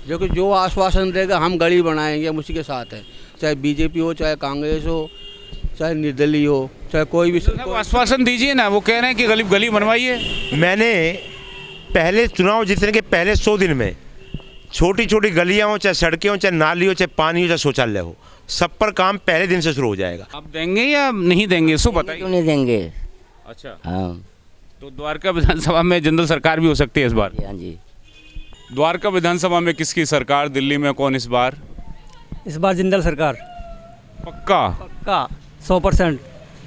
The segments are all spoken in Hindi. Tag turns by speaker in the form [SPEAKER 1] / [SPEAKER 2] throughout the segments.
[SPEAKER 1] जो आश्वासन देगा हम गली बनाएंगे, हम उसी के साथ हैं। चाहे बीजेपी हो, चाहे कांग्रेस हो, चाहे निर्दलीय हो, चाहे कोई भी।
[SPEAKER 2] आश्वासन दीजिए ना, वो कह रहे हैं कि गली गली बनवाइए।
[SPEAKER 3] मैंने पहले चुनाव जीतने के पहले 100 दिन में छोटी छोटी गलियां हो, चाहे सड़कें हो, चाहे नाली हो, चाहे पानी हो, चाहे शौचालय हो, सब पर काम पहले दिन से शुरू हो जाएगा।
[SPEAKER 2] आप देंगे या नहीं देंगे, इसको बताइए।
[SPEAKER 4] क्यों नहीं देंगे?
[SPEAKER 2] अच्छा,
[SPEAKER 4] हाँ
[SPEAKER 2] तो द्वारका विधानसभा में जनरल सरकार भी हो सकती है इस बार।
[SPEAKER 4] हाँ जी।
[SPEAKER 2] द्वारका विधानसभा में किसकी सरकार, दिल्ली में कौन इस बार?
[SPEAKER 5] इस बार जिंदल सरकार
[SPEAKER 2] पक्का?
[SPEAKER 5] का 100%।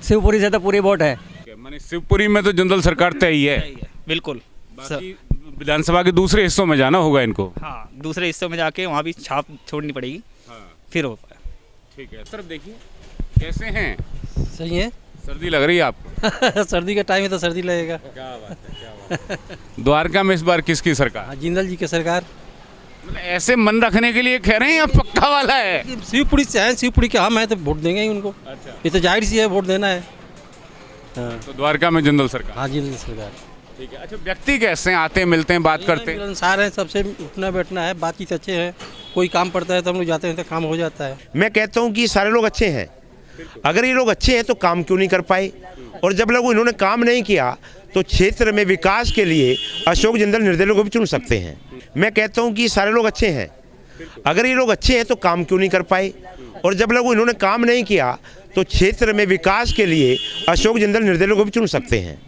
[SPEAKER 5] शिवपुरी से तो पूरी वोट है।
[SPEAKER 2] माने शिवपुरी में तो जनरल सरकार तय ही है।
[SPEAKER 6] बिल्कुल।
[SPEAKER 2] बाकी विधानसभा के दूसरे हिस्सों में जाना होगा इनको।
[SPEAKER 6] हाँ, दूसरे हिस्सों में जाके वहाँ भी छाप छोड़नी पड़ेगी।
[SPEAKER 2] हाँ,
[SPEAKER 6] फिर हो पाए।
[SPEAKER 2] ठीक है। तरफ देखिए कैसे हैं,
[SPEAKER 5] सही है।
[SPEAKER 2] सर्दी लग रही है आपको?
[SPEAKER 5] सर्दी का टाइम है तो सर्दी लगेगा।
[SPEAKER 2] क्या बात है, क्या बात है। द्वारका में इस बार किसकी सरकार?
[SPEAKER 5] जिंदल जी की सरकार।
[SPEAKER 2] मतलब ऐसे मन रखने के लिए कह रहे हैं या पक्का वाला है?
[SPEAKER 5] शिवपुरी से है, शिवपुरी के हम हैं तो वोट देंगे ही उनको।
[SPEAKER 2] अच्छा,
[SPEAKER 5] ये तो जाहिर सी है, वोट देना है। हाँ,
[SPEAKER 2] तो द्वारका में जनरल सरकार।
[SPEAKER 5] हाँ जिंदल सरकार।
[SPEAKER 2] ठीक है। अच्छा, व्यक्ति कैसे हैं, आते हैं, मिलते हैं, बात करते हैं?
[SPEAKER 5] मिलनसार है, सबसे उठना बैठना है, बातचीत अच्छे है। कोई काम पड़ता है तो हम लोग जाते हैं तो काम हो जाता है।
[SPEAKER 3] मैं कहता हूँ कि सारे लोग अच्छे हैं। अगर ये लोग अच्छे हैं तो काम क्यों नहीं कर पाए? और जब लोग इन्होंने काम नहीं किया तो क्षेत्र में विकास के लिए अशोक जिंदल निर्दलीय को भी चुन सकते हैं। मैं कहता हूँ कि सारे लोग अच्छे हैं। अगर ये लोग अच्छे हैं तो काम क्यों नहीं कर पाए? और जब लोग इन्होंने काम नहीं किया तो क्षेत्र में विकास के लिए अशोक जिंदल निर्दलीय को भी चुन सकते हैं।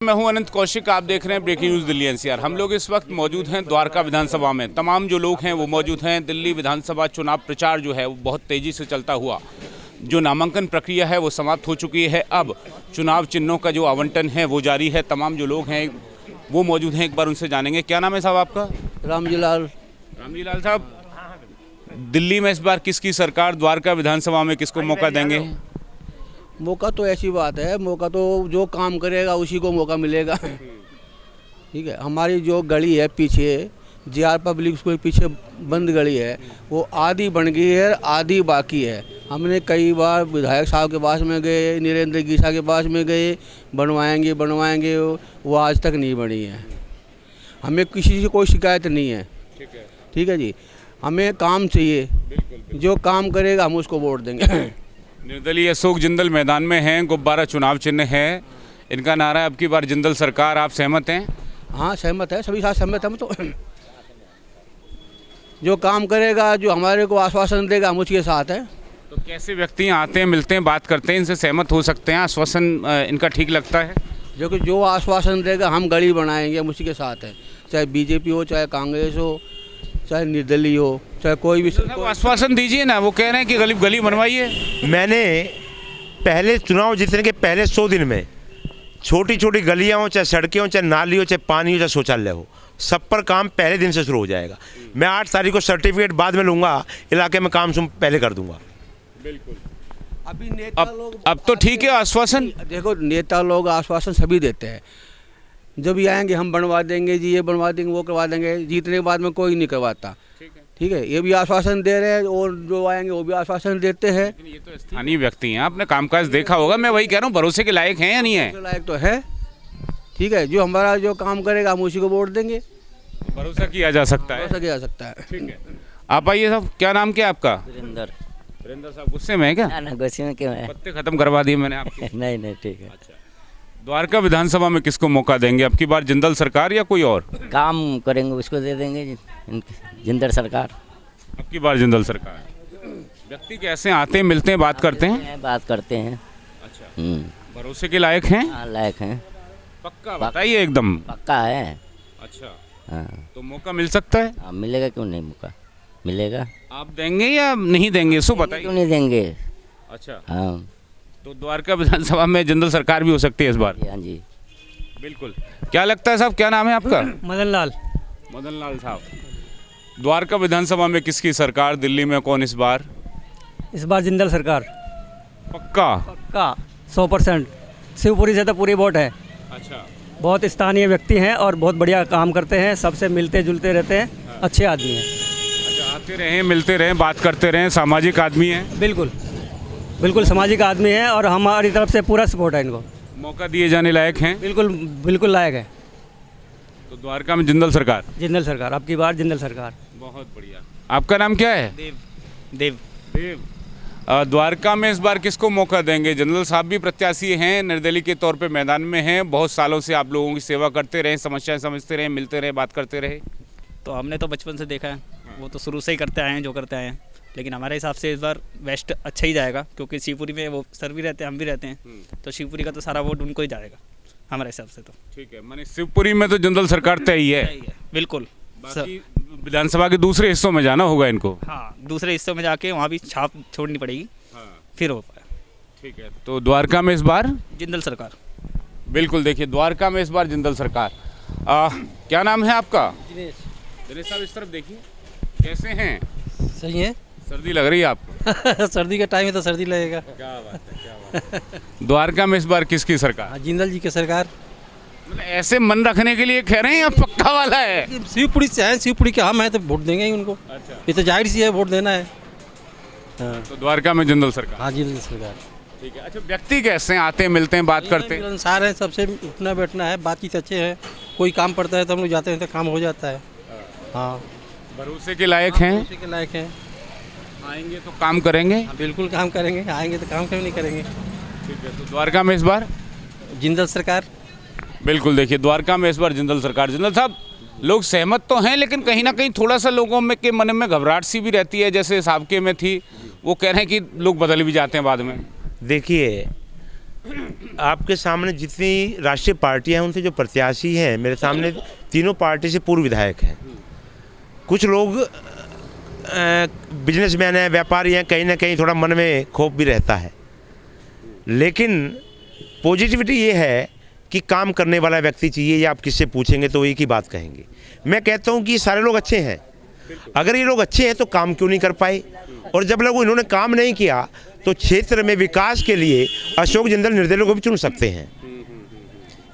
[SPEAKER 2] मैं हूं अनंत कौशिक, आप देख रहे हैं ब्रेकिंग न्यूज़ दिल्ली एनसीआर। हम लोग इस वक्त मौजूद हैं द्वारका विधानसभा में। तमाम जो लोग हैं वो मौजूद हैं। दिल्ली विधानसभा चुनाव प्रचार जो है वो बहुत तेज़ी से चलता हुआ, जो नामांकन प्रक्रिया है वो समाप्त हो चुकी है। अब चुनाव चिन्हों का जो आवंटन है वो जारी है। तमाम जो लोग हैं वो मौजूद हैं, एक बार उनसे जानेंगे। क्या नाम है साहब आपका?
[SPEAKER 1] रामजी लाल।
[SPEAKER 2] रामजी लाल साहब, दिल्ली में इस बार किसकी सरकार, द्वारका विधानसभा में किसको मौका देंगे?
[SPEAKER 1] मौका तो ऐसी बात है, मौका तो जो काम करेगा उसी को मौका मिलेगा। ठीक है। हमारी जो गली है पीछे, JR पब्लिक स्कूल पीछे बंद गली है, वो आधी बन गई है, आधी बाकी है। हमने कई बार विधायक साहब के पास में गए, नरेंद्र गीसा के पास में गए, बनवाएंगे बनवाएंगे, वो आज तक नहीं बनी है। हमें किसी से कोई शिकायत नहीं है। ठीक है जी, हमें काम चाहिए। जो काम करेगा हम उसको वोट देंगे।
[SPEAKER 2] निर्दलीय अशोक जिंदल मैदान में हैं, गुब्बारा चुनाव चिन्ह है, इनका नारा है अब की बार जिंदल सरकार। आप सहमत हैं?
[SPEAKER 1] हाँ सहमत है, सभी साथ सहमत हम तो। जो काम करेगा, जो हमारे को आश्वासन देगा, हम उसके साथ हैं।
[SPEAKER 2] तो कैसे व्यक्ति आते हैं, मिलते हैं, बात करते हैं, इनसे सहमत हो सकते हैं? आश्वासन इनका ठीक लगता है?
[SPEAKER 1] जो आश्वासन देगा हम गली बनाएंगे, हम उसी के साथ हैं। चाहे बीजेपी हो, चाहे कांग्रेस हो, चाहे निर्दलीय हो, चाहे कोई भी।
[SPEAKER 2] वो आश्वासन दीजिए ना, वो कह रहे हैं कि गली गली बनवाइए।
[SPEAKER 3] मैंने पहले चुनाव जीतने के पहले 100 दिन में छोटी छोटी गलियां हो, चाहे सड़कें हो, चाहे नाली हो, चाहे पानी हो, चाहे शौचालय हो, सब पर काम पहले दिन से शुरू हो जाएगा। मैं 8 तारीख को सर्टिफिकेट बाद में लूँगा, इलाके में काम पहले कर दूंगा।
[SPEAKER 2] बिल्कुल।
[SPEAKER 1] अभी नेता लोग
[SPEAKER 2] अब तो ठीक है आश्वासन।
[SPEAKER 1] देखो, नेता लोग आश्वासन सभी देते हैं। जब भी आएंगे हम बनवा देंगे जी, ये बनवा देंगे, वो करवा देंगे। जीतने के बाद में कोई नहीं करवाता। ठीक है, ये भी आश्वासन दे रहे हैं और जो आएंगे वो भी आश्वासन देते हैं।
[SPEAKER 2] ये तो स्थानीय व्यक्ति हैं, आपने कामकाज देखा होगा। मैं वही कह रहा हूँ, भरोसे के लायक हैं या नहीं है?
[SPEAKER 1] लायक तो है। ठीक है, जो हमारा जो काम करेगा हम उसी को वोट देंगे।
[SPEAKER 2] भरोसा किया जा सकता है।
[SPEAKER 1] भरोसा किया जा सकता है।
[SPEAKER 2] ठीक है। आप आइए साहब, क्या नाम क्या आपका?
[SPEAKER 4] वीरेंद्र
[SPEAKER 2] साहब गुस्से में है क्या?
[SPEAKER 4] ना, गुस्से में क्यों है?
[SPEAKER 2] पत्ते खत्म करवा दिए मैंने आपके।
[SPEAKER 4] नहीं नहीं, ठीक है।
[SPEAKER 2] अच्छा, द्वारका विधानसभा में किसको मौका देंगे अब की बार, जिंदल सरकार या कोई और?
[SPEAKER 4] काम करेंगे उसको दे देंगे जिंदल सरकार।
[SPEAKER 2] अब की बार जिंदल सरकार। व्यक्ति कैसे आते हैं, मिलते हैं, बात करते हैं?
[SPEAKER 4] बात करते हैं।
[SPEAKER 2] अच्छा, भरोसे के लायक हैं?
[SPEAKER 4] हाँ, लायक हैं।
[SPEAKER 2] पक्का बताइए? एकदम
[SPEAKER 4] पक्का है।
[SPEAKER 2] अच्छा,
[SPEAKER 4] हाँ,
[SPEAKER 2] तो मौका मिल सकता है?
[SPEAKER 4] हाँ मिलेगा, क्यों नहीं मौका मिलेगा।
[SPEAKER 2] आप देंगे या नहीं देंगे, इसको बताइए।
[SPEAKER 4] क्यों नहीं देंगे?
[SPEAKER 2] अच्छा,
[SPEAKER 4] हाँ,
[SPEAKER 2] तो द्वारका विधानसभा में जिंदल सरकार भी हो सकती है इस बार?
[SPEAKER 4] हाँ जी।
[SPEAKER 2] बिल्कुल। क्या लगता है साहब, क्या नाम है आपका?
[SPEAKER 5] मदन लाल।
[SPEAKER 2] मदन लाल साहब, द्वारका विधानसभा में किसकी सरकार, दिल्ली में कौन इस बार?
[SPEAKER 5] इस बार जिंदल सरकार
[SPEAKER 2] पक्का?
[SPEAKER 5] का 100%। शिवपुरी से तो पूरी वोट है।
[SPEAKER 2] अच्छा,
[SPEAKER 5] बहुत स्थानीय व्यक्ति हैं और बहुत बढ़िया काम करते हैं, सबसे मिलते जुलते रहते हैं, अच्छे आदमी हैं।
[SPEAKER 2] अच्छा, आते रहें, मिलते रहें, बात करते रहें, सामाजिक आदमी हैं।
[SPEAKER 5] बिल्कुल बिल्कुल सामाजिक आदमी है और हमारी तरफ से पूरा सपोर्ट है इनको।
[SPEAKER 2] मौका दिए जाने लायक हैं?
[SPEAKER 5] बिल्कुल बिल्कुल लायक है।
[SPEAKER 2] तो द्वारका में जिंदल सरकार।
[SPEAKER 5] जिंदल सरकार, अब की बार जिंदल सरकार।
[SPEAKER 2] बहुत बढ़िया। आपका नाम क्या है?
[SPEAKER 6] देव देव
[SPEAKER 2] देव। द्वारका में इस बार किसको मौका देंगे? जनरल साहब भी प्रत्याशी हैं, निर्दलीय के तौर पे मैदान में हैं, बहुत सालों से आप लोगों की सेवा करते रहे, समस्याएं समझते रहे, मिलते रहे, बात करते रहे।
[SPEAKER 6] तो हमने तो बचपन से देखा है, वो तो शुरू से ही करते आए हैं जो करते आए हैं। लेकिन हमारे हिसाब से इस बार वेस्ट अच्छा ही जाएगा, क्योंकि शिवपुरी में वो सर भी रहते हैं, हम भी रहते हैं, तो शिवपुरी का तो सारा वोट उनको ही जाएगा हमारे हिसाब से। तो
[SPEAKER 2] ठीक है, माने शिवपुरी में तो जनरल सरकार तय ही है।
[SPEAKER 6] सही है, बिल्कुल।
[SPEAKER 2] बाकी विधानसभा के दूसरे हिस्सों में जाना होगा इनको।
[SPEAKER 6] हाँ, दूसरे हिस्सों में जाके वहाँ भी छाप छोड़नी पड़ेगी, फिर हो पाए।
[SPEAKER 2] ठीक है, तो द्वारका में इस बार
[SPEAKER 6] जिंदल सरकार।
[SPEAKER 2] बिल्कुल। देखिए, द्वारका में इस बार जिंदल सरकार। क्या नाम है आपका? दिनेश साहब, इस तरफ देखिए, कैसे हैं?
[SPEAKER 7] सही है।
[SPEAKER 2] सर्दी लग रही है आपको?
[SPEAKER 7] सर्दी का टाइम है तो सर्दी लगेगा।
[SPEAKER 2] क्या बात है, क्या बात है। द्वारका में इस बार किसकी सरकार?
[SPEAKER 7] जिंदल जी की सरकार।
[SPEAKER 2] मतलब ऐसे मन रखने के लिए कह रहे हैं या पक्का वाला है?
[SPEAKER 7] शिवपुरी से है, शिवपुरी के हम हैं तो वोट देंगे ही उनको।
[SPEAKER 2] अच्छा,
[SPEAKER 7] ये तो जाहिर सी है, वोट देना है। हाँ,
[SPEAKER 2] तो द्वारका में जिंदल सरकार।
[SPEAKER 7] हाँ जिंदल सरकार।
[SPEAKER 2] ठीक है। अच्छा, व्यक्ति कैसे हैं? आते हैं, मिलते हैं, बात करते हैं?
[SPEAKER 7] मिलनसार हैं, सबसे उठना बैठना है, बातचीत अच्छे हैं। कोई काम पड़ता है तो हम लोग जाते हैं तो काम हो जाता है। हाँ,
[SPEAKER 2] भरोसे के लायक हैं,
[SPEAKER 7] उसी के लायक हैं।
[SPEAKER 2] आएंगे तो काम करेंगे।
[SPEAKER 7] हाँ, बिल्कुल काम करेंगे, आएंगे तो काम क्यों नहीं करेंगे।
[SPEAKER 2] ठीक है, तो द्वारका में इस बार
[SPEAKER 7] जिंदल सरकार।
[SPEAKER 2] बिल्कुल। देखिए, द्वारका में इस बार जिंदल सरकार। जिंदल साहब, लोग सहमत तो हैं, लेकिन कहीं ना कहीं थोड़ा सा लोगों में के मन में घबराहट सी भी रहती है, जैसे साबके में थी। वो कह रहे हैं कि लोग बदल भी जाते हैं बाद में।
[SPEAKER 3] देखिए, आपके सामने जितनी राष्ट्रीय पार्टियां हैं, उनसे जो प्रत्याशी हैं, मेरे सामने तीनों पार्टी से पूर्व विधायक हैं। कुछ लोग बिजनेसमैन हैं, व्यापारी हैं, कहीं ना कहीं थोड़ा मन में खौफ भी रहता है, लेकिन पॉजिटिविटी ये है कि काम करने वाला व्यक्ति चाहिए। या आप किससे पूछेंगे तो एक ही बात कहेंगे। मैं कहता हूँ कि सारे लोग अच्छे हैं। अगर ये लोग अच्छे हैं तो काम क्यों नहीं कर पाए? और जब लोग इन्होंने काम नहीं किया तो क्षेत्र में विकास के लिए अशोक जिंदल निर्दलीय को भी चुन सकते हैं।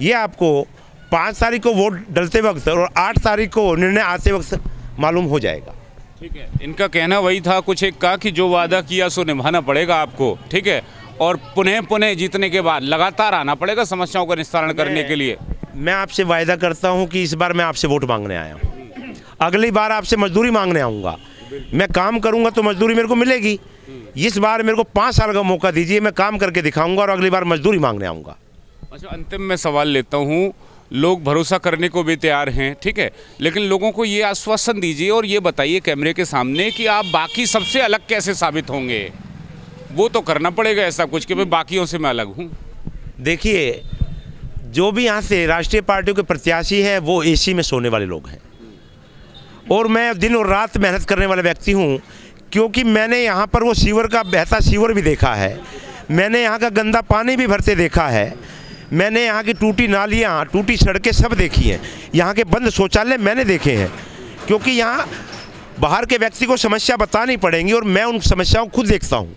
[SPEAKER 3] ये आपको 5 तारीख को वोट डलते वक्त और 8 तारीख को निर्णय आते वक्त मालूम हो जाएगा।
[SPEAKER 2] ठीक है, इनका कहना वही था कुछ एक का कि जो वादा किया सो निभाना पड़ेगा आपको। ठीक है, और पुनः पुनः जीतने के बाद लगातार आना पड़ेगा समस्याओं का निस्तारण करने के लिए।
[SPEAKER 3] मैं आपसे वायदा करता हूं कि इस बार मैं आपसे वोट मांगने आया हूं, अगली बार आपसे मजदूरी मांगने आऊँगा। मैं काम करूँगा तो मजदूरी मेरे को मिलेगी। इस बार मेरे को 5 साल का मौका दीजिए, मैं काम करके दिखाऊँगा और अगली बार मजदूरी मांगने आऊँगा।
[SPEAKER 2] अच्छा, अंतिम में सवाल लेता हूँ। लोग भरोसा करने को भी तैयार हैं, ठीक है, लेकिन लोगों को ये आश्वासन दीजिए और ये बताइए कैमरे के सामने कि आप बाकी सबसे अलग कैसे साबित होंगे। वो तो करना पड़ेगा ऐसा कुछ कि भाई बाकियों से मैं अलग हूँ।
[SPEAKER 3] देखिए, जो भी यहाँ से राष्ट्रीय पार्टियों के प्रत्याशी हैं वो एसी में सोने वाले लोग हैं, और मैं दिन और रात मेहनत करने वाला व्यक्ति हूँ, क्योंकि मैंने यहाँ पर वो सीवर का बहता सीवर भी देखा है, मैंने यहाँ का गंदा पानी भी भरते देखा है, मैंने यहाँ की टूटी नालियाँ, टूटी सड़कें सब देखी हैं, यहाँ के बंद शौचालय मैंने देखे हैं। क्योंकि यहाँ बाहर के व्यक्ति को समस्या बतानी पड़ेंगी और मैं उन समस्याओं को खुद देखता हूँ।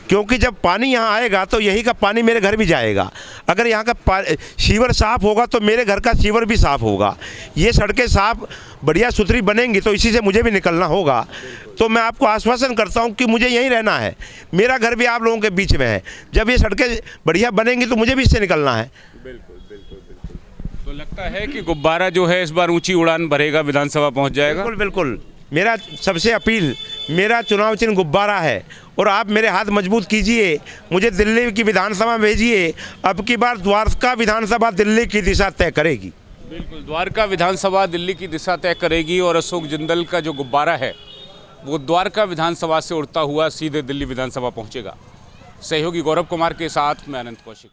[SPEAKER 3] क्योंकि जब पानी यहाँ आएगा तो यही का पानी मेरे घर भी जाएगा। अगर यहाँ का सीवर साफ़ होगा तो मेरे घर का सीवर भी साफ़ होगा। ये सड़कें साफ़ बढ़िया सुथरी बनेंगी तो इसी से मुझे भी निकलना होगा। तो मैं आपको आश्वासन करता हूँ कि मुझे यहीं रहना है, मेरा घर भी आप लोगों के बीच में है। जब ये सड़कें बढ़िया बनेंगी तो मुझे भी इससे निकलना है।
[SPEAKER 2] बिल्कुल बिल्कुल बिल्कुल। तो लगता है कि गुब्बारा जो है इस बार ऊंची उड़ान भरेगा, विधानसभा पहुंच जाएगा।
[SPEAKER 3] बिल्कुल बिल्कुल। मेरा सबसे अपील, मेरा चुनाव चिन्ह गुब्बारा है और आप मेरे हाथ मजबूत कीजिए, मुझे दिल्ली की विधानसभा भेजिए। अब की बार द्वारका विधानसभा दिल्ली की दिशा तय करेगी।
[SPEAKER 2] बिल्कुल, द्वारका विधानसभा दिल्ली की दिशा तय करेगी और अशोक जिंदल का जो गुब्बारा है वो द्वारका विधानसभा से उड़ता हुआ सीधे दिल्ली विधानसभा पहुंचेगा। सहयोगी गौरव कुमार के साथ मैं अनंत कौशिक।